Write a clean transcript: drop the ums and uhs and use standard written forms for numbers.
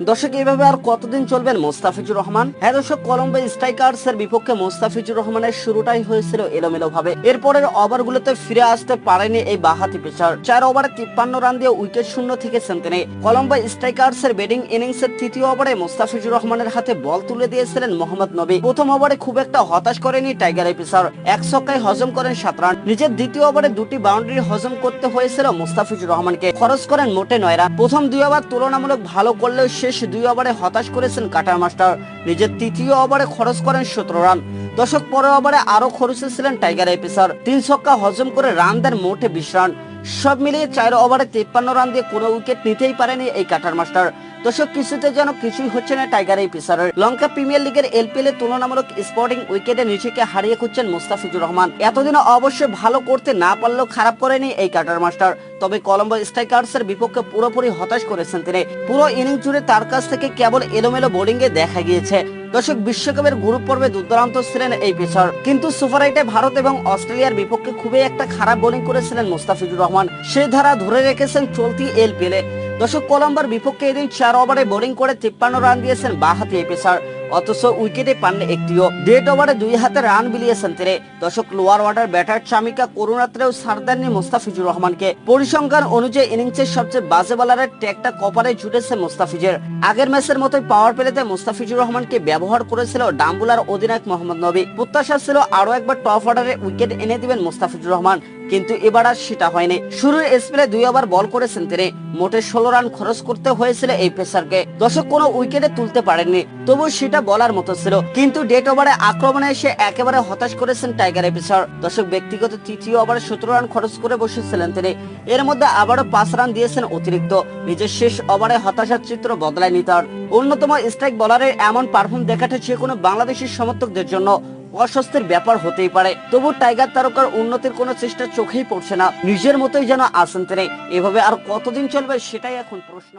দর্শক, এইভাবে আর কতদিন চলবেন মোস্তাফিজুর রহমান? হ্যাঁ দর্শক, কলম্বো স্ট্রাইকার্স এর বিপক্ষে মোস্তাফিজুর রহমানের শুরুটাই হয়েছিল এলোমেলো ভাবে। এরপরের ওভারগুলোতে ফিরে আসতে পারেনি এই বাঁহাতি পেসার। 4 ওভারে 53 রান দিয়ে উইকেট শূন্য থেকেছেন তিনি। কলম্বো স্ট্রাইকার্স এর ব্যাটিং ইনিংসের তৃতীয় ওভারে মোস্তাফিজুর রহমানের হাতে বল তুলে দিয়েছিলেন মোহাম্মদ নবী। প্রথম ওভারে খুব একটা হতাশ করেনি টাইগার এই পেসার। এক ছক্কায় হজম করেন 7 রান। নিজের দ্বিতীয় ওভারে দুটি বাউন্ডারি হজম করতে হয়েছিল মোস্তাফিজুর রহমানকে। খরচ করেন মোটে 9 রান। প্রথম 2 ওভার তুলনামূলক ভালো করলেও শেষ 2 ওভারে হতাশ করেছেন কাটার মাস্টার। নিজের তৃতীয় ওভারে খরচ করেন 17 রান। দর্শক, পরের ওভারে আরো খরচে ছিলেন টাইগার এই পেসার। 3 ছক্কা হজম করে রান দেন মোটে 20 রান। সব মিলিয়ে 4 ওভারে 53 রান দিয়ে কোনো উইকেট নিতেই পারেনি এই কাটার মাস্টার। দর্শক, কিছুতে যেন কিছুই হচ্ছে না টাইগার এই পেসারের। লঙ্কা প্রিমিয়ার লিগের এলপিএল এ তুলনামূলক স্পোর্টিং উইকেটে নিজেকে হারিয়ে খুঁজছেন মুস্তাফিজুর রহমান। এতদিনও অবশ্যই ভালো করতে না পারলেও খারাপ করেনি এই কাটার মাস্টার। তবে কলম্বো স্ট্রাইকার্স এর বিপক্ষে পুরোপুরি হতাশ করেছেন তিনি। পুরো ইনিংস জুড়ে তার কাছ থেকে কেবল এলোমেলো বোলিং এ দেখা গিয়েছে। দর্শক, বিশ্বকাপের গ্রুপ পর্বে দুর্দান্ত ছিলেন এই পেসার, কিন্তু সুপার 8-এ ভারত এবং অস্ট্রেলিয়ার বিপক্ষে খুবই একটা খারাপ বোলিং করেছিলেন মুস্তাফিজুর রহমান। সেই ধারা ধরে রেখেছেন চলতি এলপিএল এ। দর্শক, কলম্বোর বিপক্ষে এদিন 4 ওভারে বোলিং করে 53 রান দিয়েছেন বাঁহাতি এই পেসার, অথচ উইকেটে পাননি একটিও। 1.5 ওভারে 2 হাতে রান বিলিয়েছেন তিনি। দর্শক, লোয়ার অর্ডার ব্যাটার চামিকা করুণাত্রেও ছাড় দেননি মুস্তাফিজুর রহমানকে। পরিসংখ্যান অনুযায়ী ইনিংসের সবচেয়ে বাজে বলারের ট্যাগটা কপালে জুটেছে মুস্তাফিজের। আগের ম্যাচের মতোই পাওয়ার প্লেতে মুস্তাফিজুর রহমানকে ব্যবহার করেছিল ডাম্বুলার অধিনায়ক মোহাম্মদ নবী। প্রত্যাশা ছিল আরো একবার টপ অর্ডারে উইকেট এনে দিবেন মুস্তাফিজুর রহমান, কিন্তু এবার আর সেটা হয়নি। শুরুর স্পেলে 2 ওভার বল করেছেন তিনি। মোটে 16 রান খরচ করতে হয়েছিল এই পেসারকে। দর্শক, কোনো উইকেটে তুলতে পারেননি, তবু সেটা বলার মতো ছিল। কিন্তু 1.5 ওভারে আক্রমণে এসে একেবারে হতাশ করেছেন টাইগার এই পেসার। দর্শক, ব্যক্তিগত তৃতীয় ওভারে 17 রান খরচ করে বসেছিলেন তিনি। এর মধ্যে আবারও 5 রান দিয়েছেন অতিরিক্ত। নিজের শেষ ওভারে হতাশার চিত্র বদলায়নি তার। অন্যতম স্ট্রাইক বলারের এমন পারফর্ম দেখাটা যে কোনো বাংলাদেশি সমর্থকদের জন্য অস্বস্তির ব্যাপার হতেই পারে। তবু টাইগার তারকার উন্নতির কোনো চেষ্টা চোখেই পড়ছে না। নিজের মতোই যেন আছেন তিনি। এভাবে আর কতদিন চলবে সেটাই এখন প্রশ্ন।